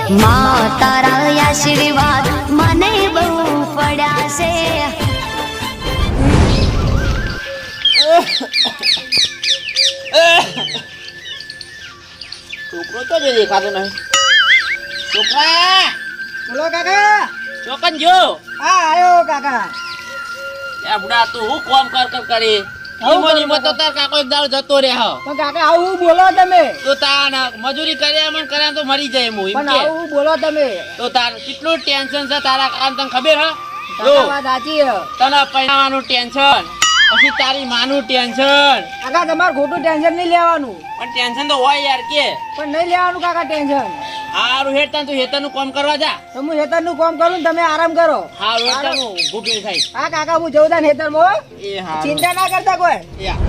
માં તારા આશીર્વાદ મને બહુ પડ્યા છે. છોકરો તો જે દેખાતો નહીં. છોકરા બોલો કાકા. ચોકન જો હા આયો કાકા. યા બુડા તું હું કોમ કર કરી ઈમો તો તાર કાકો એક દાડો જતો રહે હ પણ કાકા આવું બોલો તમે. તો તાર મજૂરી કર્યા મન કર્યા તો મરી જાય હું એમ પણ કે આવું બોલો તમે. તો તાર કેટલું ટેન્શન છે તારા કામ તને ખબર હ કાકા વાત સાચી છે. તને પૈણાવાનું ટેન્શન પછી તારી માનું ટેન્શન કાકા તમારે ખોટું ટેન્શન નહીં લેવાનું. પણ ટેન્શન તો હોય યાર કે પણ નહીં લેવાનું કાકા ટેન્શન. હારું હેડતા તું હેતરનું કામ કરવા જા તો હું હેતરનું કામ કરું ને તમે આરામ કરો. હારું હેડતા હું ભૂખી થાય હા કાકા હું જઉં તા હેતરમાં. એ હારું ચિંતા ના કરતા કોઈ. યા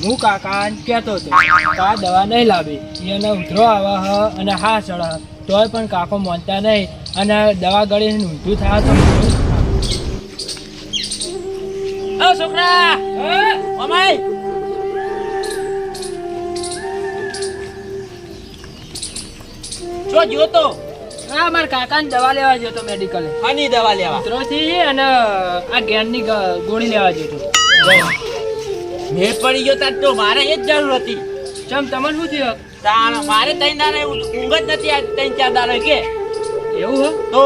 હું કાકા કહેતો હતો આ દવા નહીં લાવી એને ઉધરો આવે હ અને હા ચડે તોય પણ કાકો માનતા નહીં અને દવા ગળીને ઊંધું થાય તો ઓ છોકરા ઓમાય જો જોતો હા મારા કાકાને દવા લેવા જતો મેડિકલે આની દવા લેવા ઉધરોથી અને આ ગેનની ગોળી લેવા જતો મેં પડી ગયો તાર તો મારે એ જ જરૂર હતી ચમ તમને શું થયું તાણ મારે ત્રણ દાડા ઊંઘ જ નથી આ ત્રણ ચાર દાડા કે એવું તો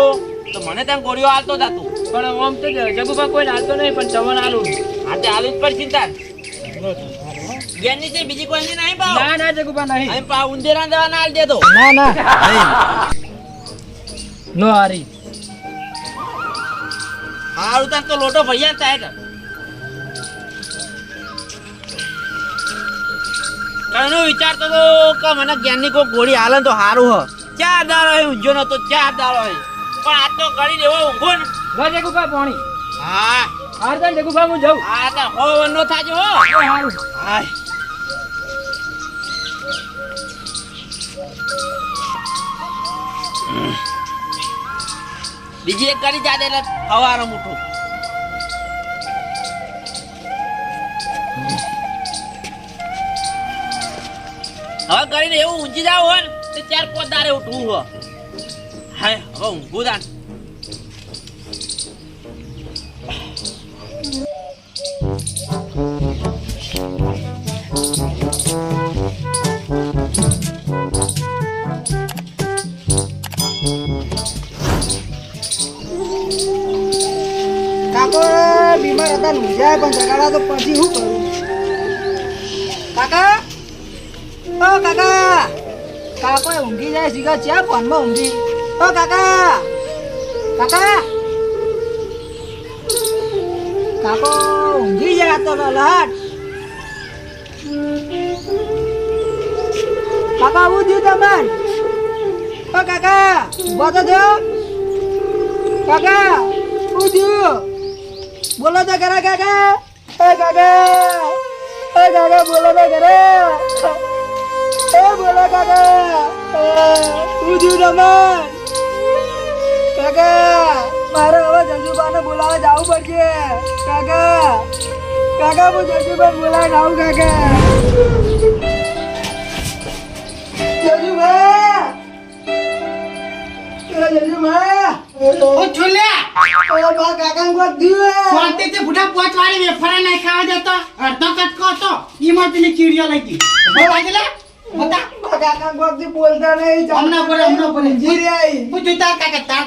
મને ત્યાં ગોળીઓ હાલતો હતા તું પણ આમ તો જગુભા કોઈ હાલતો નહીં પણ તમને હાલું આજે હાલું જ પડશે તાર ગેરની છે બીજી કોઈ નહીં પાવ ના ના જગુભા નહીં અહીં પાવ ઉંદેરા દવા ના હાલ દેતો ના ના નો હારી હારું તાર તો લોટો ભૈયા થાય કણું વિચારતો તો કે મને જ્ઞાનની કોઈ ગોળી હાલે તો સારું હ ચાર દાડો હોય ઊંઝો નતો ચાર દાડો હોય પણ આ તો ગળી દેવો ઊંઘો ને વા જગુભા પાણી હા હાર તા જગુભા હું જાઉં આ તો હો નો થાજો હો હારું હાય બીજી એક કરી જાદે એટલે હવારો મોટું હવે કરીને એવું ઊંચી જાવ હોય ને તો ચાર પાંચ દારે ઉઠવું હોય હાય હવે ઊંઘું દાન કાકો બીમાર હતા ઊંઝાય પણ જગાડા તો પછી શું કરું. કાકા ઓ કાકા કાકો ઊંઘી જાય સીધા ચા ફોનમાં ઊંઘી. ઓ કાકા કાકા કાકો ઊંઘી જાય તો લલાટ. કાકા આવું થયું તમને. ઓ કાકા ઉભા તો થયો. કાકા શું થયું બોલો તો ખરા કાકા. એ કાકા એ કાકા બોલો તો ખરા. એ બોલો કાકા શું થયું તમે. કાકા મારે હવે જજુબાને બોલાવા જવું પડશે. કાકા કાકા હું જજુબાન બોલાવા જાઉં કાકા. જજુબા જજુબા ઓ છોલ્યા ઓલા બા કાકા કોક દીવે શાંતિથી બુઢા પોચ વાળી વેફરા નહીં ખાવા દેતો અડધો કટકો હતો ઈમાં પેલી ચીડિયો લઈ ગઈ લાગેલે બતા બા કાકા કોક દી બોલતા નહીં. હમણાં બોલે જીરે આઈ પૂછ્યું તાર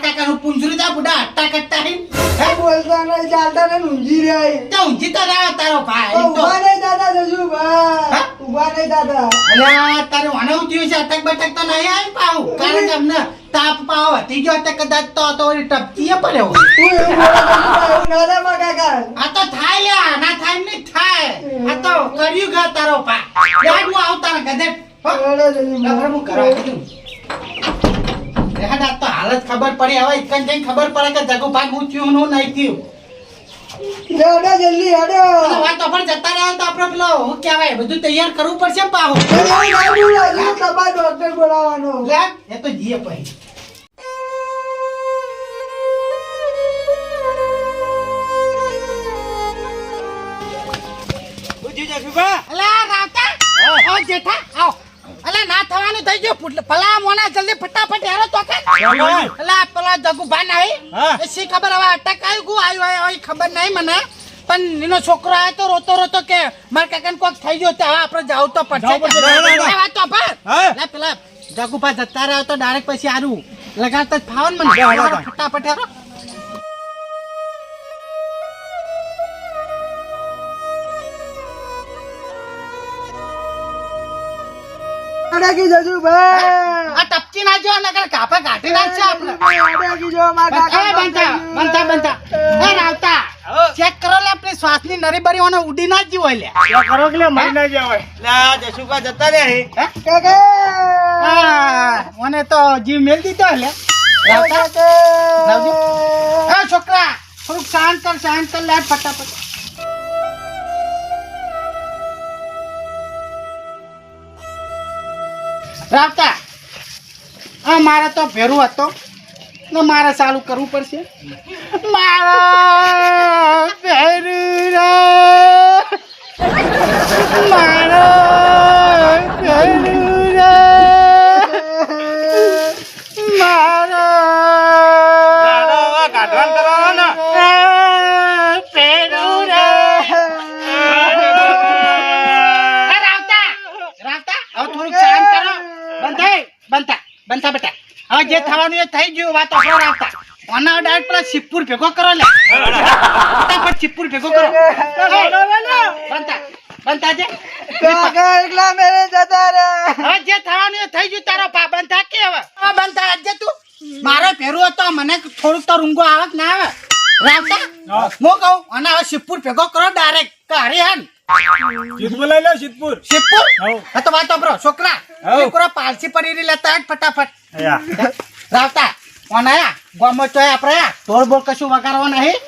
કાકા નું પૂંછરું તા બુઢા હટ્ટા કટ્ટા હી બોલતા નહીં ચાલતા નહીં ઊંઘી રહી. તો ઊંઘી તો રહ્યો તારો ભાઈ તો ઉભા નહીં દાદા જજુબા હા? ઉભા નહીં દાદા. અલ્યા તારે વાણવું થયું છે અટક બટક તો નહીં આવી પાવું કારણ કે અમને તાપ પાવ હતી ગયો તે કદાચ તો ઓલી ટપકીએ પડ્યો તું એવું બોલે જજુબા એવું ના રે બા કાકા. આ તો થાય લ્યા ના થાય નહીં થાય આ તો કર્યું ગયો તારો પા યાર હું આવતા ને ગધેડ હો બોલે જજુબા. લગર હું કરવા કીધું રેહાડા તો હાલત ખબર પડી હવે ઇકન જઈને ખબર પડે કે જગુ ભાગ હું થયું હું નહીં થયું હેડો જલ્દી હેડો. અને વાત તો પણ જતા રહ્યા તો આપણે પેલો હું કહેવાય બધું તૈયાર કરવું પડશે ને પાહુ તમારે ડોક્ટર બોલાવવાનો. લે એ તો જીએ પછી બુજી જસુબા અલા રાવતા આવ જેઠા આવ અલા એટલે ના થવાનું થઈ ગયું ભલા મોના જલ્દી ફટાફટ હેરો તો કે એટલે પેલા જગુભા નહીં એ શી ખબર હવે અટક આવ્યું ખબર નહીં મને પણ એનો છોકરો આવ્યો તો રોતો રોતો કે મારા કાકાને કોક થઈ ગયો તો હવે આપણે જાવ તો પડશે એ વાત તો પર પેલા જગુભા જતા રહ્યો તો ડાયરેક્ટ પછી આરું લગાડતા જ ફાવન મને ફટાફટ હેરો અડકી જજો ભાઈ આ ટપકી ના જો નકર કાપા કાઢી નાખશે આપણે અડકી જો મારા કાકા બનતા એ રાવતા ચેક કરો લે આપણે શ્વાસની નરી બરી ઓને ઉડી ના જ હોય લે કરો કે મરી ના જાય લા જસુકા જતા રે કાકા ઓને તો જીવ મેલ દીધો લે રાવતા રાવજો એ છોકરા થોડુંક શાંત કર લે ફટાફટ રાવતા મારે તો ભેરું હતો ને મારે ચાલુ કરવું પડશે મારા ભેરું રે મારા ભેરું રે મારા કાઢવાન કરવાનો ભેરું રે રાવતા હવે થોડુંક શાંત કરો બનતા બેટા હવે જે થવાનું એ થઈ ગયું વાત આપણો રાખતા ઓના ડાયરેક્ટ પેલા શિવપુર ભેગો કરો લે ફટાફટ શિવપુર ભેગો કરો બનતા જે કાકા એકલા મેરે જતા રે હવે જે થવાનું એ થઈ ગયું તારો બનતા કે હવે બનતા આજે તું મારો ભેરું હતો મને થોડુંક તો રૂંગો આવે કે ના આવે રાખતા હું કહું અને હવે શિવપુર ભેગો કરો ડાયરેક્ટ કે હરિહન સિદ્ધપુર લઈ લો સિદ્ધપુર શિવપુર હા તો વાત આપરો છોકરા છોકરા પાલસી પડી લેતા જ ફટાફટ રાવતા ઓનાયા ગોમો ચોય આપણે ઢોળ બોલ કશું વગાડવા નહીં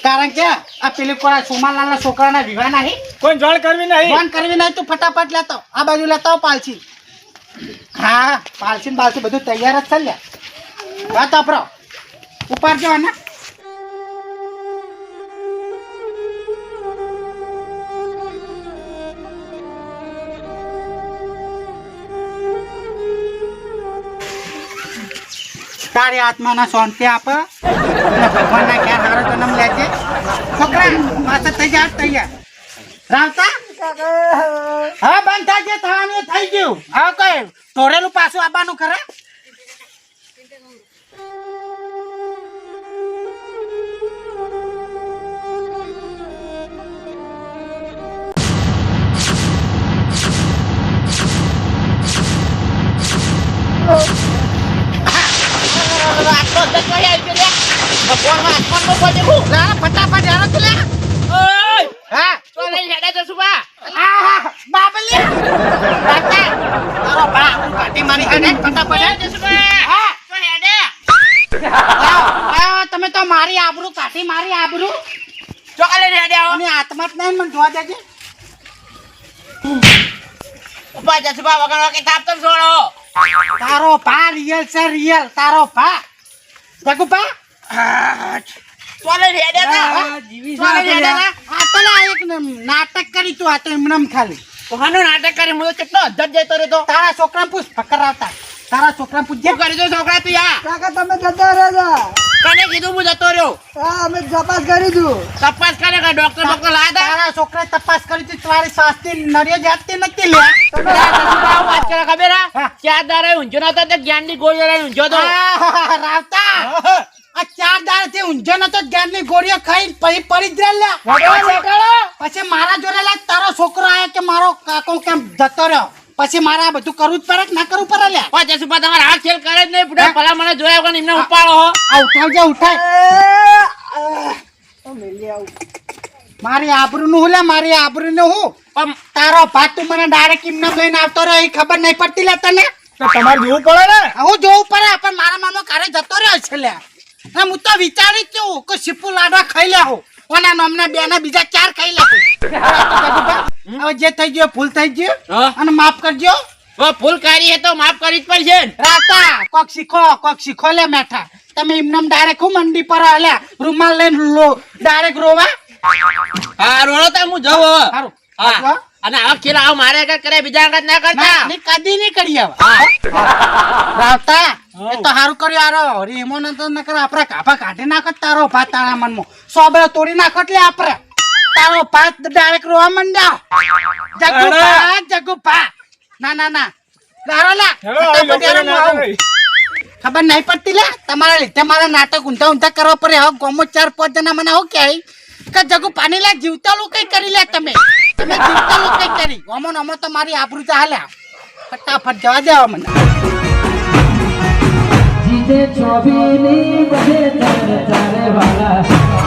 કારણ કે આ પેલી કોરા સોમાલાલના છોકરાના વિવાહ નહીં કોઈ જોણ કરવી નહીં ફોન કરવી નહીં તું ફટાફટ લેતો આ બાજુ લેતા આવ પાલસી હા પાલસી ને બાલસી બધું તૈયાર જ ચાલ્યા વાત આપરો ઉપર જો ને તારી આત્માના શાંતિ આપે અને ભગવાનના ઘેર હારો જન્મ લેજે છોકરા પાછા થઈ જા તૈયાર રાવતા હવે બંધ થાય જે થવાનું એ થઈ ગયું હવે કઈ તોરેલું પાછું આવવાનું ખરે ફટાફટ યાર તું લે હા તો લઈ હેડે જસુકા બાબલી તારો બા કાટી મારી હેડે ફટાફટ જસુકા હા તો હેડે આવો તમે તો મારી આબરૂ કાઢી મારી આબરૂ ચોકા લઈને હેડે આવો અને આત્મા જ નહીં મને જોવા દેજે ઉપા જસુકા વગર કે તાપ તમ છોડો તારો ભા રિયલ છે રિયલ તારો ભા જગુપા તો લઈને હેડે તા તો લઈને હેડે તા આ તો ના એક નાટક કરી તું આ તો એમનેમ ખાલી કોહાનો નાટક કરી હું તો કેટલો અધર જતો રહ્યો તો તારા છોકરા પૂછ પકડાવતા તારા છોકરા પૂછ જે શું કરી દો છોકરા તું યા કાકા તમે જતા રહેજા કને કીધું હું જતો રહ્યો હા અમે તપાસ કરી દઉં તપાસ કરે કે ડોક્ટર બક્ટર લાયા તા તારા છોકરાએ તપાસ કરી હતી તારી સાસની નરિયા જાતતી નથી લ્યા જસુકા વાત કરે ખબર હા. હા ચાર દારે ઊંઝો નતો તે જ્ઞાનની ગોળીઓ લઈને ઊંઝો તો આહ, રાવતા આ 4 દાડ થી ઊંઝો નતો જ્ઞાનની ગોળીઓ ખાઈ પછી પડી જ રહ્યા પછી મારા જોડે લા તારો છોકરો આયો કે મારો કાકો કેમ જતો રહ્યો પછી મારે આ બધું કરવું જ પડે કે ના કરવું પડે લ્યા પાંચ જસુકા તમારે હાથ ખેલ કરે જ નહીં પૂરા ભલા મને જોયા વગર એમને ઉપાડો હો આ ઉઠાવજે ઉઠાય મારી આબરૂ નું હું લે મારી આબરૂ નું હું પણ તારો ભાત તું મને ડાયરેક્ટ એમને લઈને આવતો રહ્યો એ ખબર નહીં પડતી લે તને તો તમારે જોવું પડે ને હું જોવું પડે પણ મારા મામો કારે જતો રહ્યો છે લે અને હું તો વિચારી જ છું કે સિપુ લાડવા ખાઈ લે હું ઓના નામના બે ના બીજા 4 ખાઈ લે હવે જે થઈ ગયો ભૂલ થઈ ગયો હા. અને માફ કરજો હવે ભૂલ કરી હે તો માફ કરી જ પડશે ને. રાતા કોક શીખો લે મેઠા તમે એમનેમ ડાયરેક્ટ હું મંડી પર આલ્યા રૂમાલ લઈને ડાયરેક્ટ રોવા હા રોડો તો હું જવું હવે. સારું હા અને આવા ખેલ આવા મારે આગળ કરે બીજા આગળ ના કરતા ની કદી નહીં કરી હવે રાવતા એ તો હારું કર્યું આરો રીમો ન તો નકર આપડે કાપા કાઢી નાખત તારો ભાત તારા મનમાં સોબળો તોડી નાખો એટલે આપડે તારો ભાત ડાયરેક્ટ રોવા મંડ્યા જગુભા ના ના ના ગારો લા ફટાફટ યાર હું આવું. ખબર નહીં પડતી લે તમારા લીધે મારા નાટક ઊંધા ઊંધા કરવા પડે હવે ગોમો 4-5 જણા મને આવું કે જગુ પાણી લે જીવતા લોકો કઈ કરી લે તમે જીવતા લોકો કઈ કરી ગોમો ને હમણાં તો મારી આબરૂ ચાલે ફટાફટ જવા દેવા મને જીતે છોબીની બધે ચારે વાળા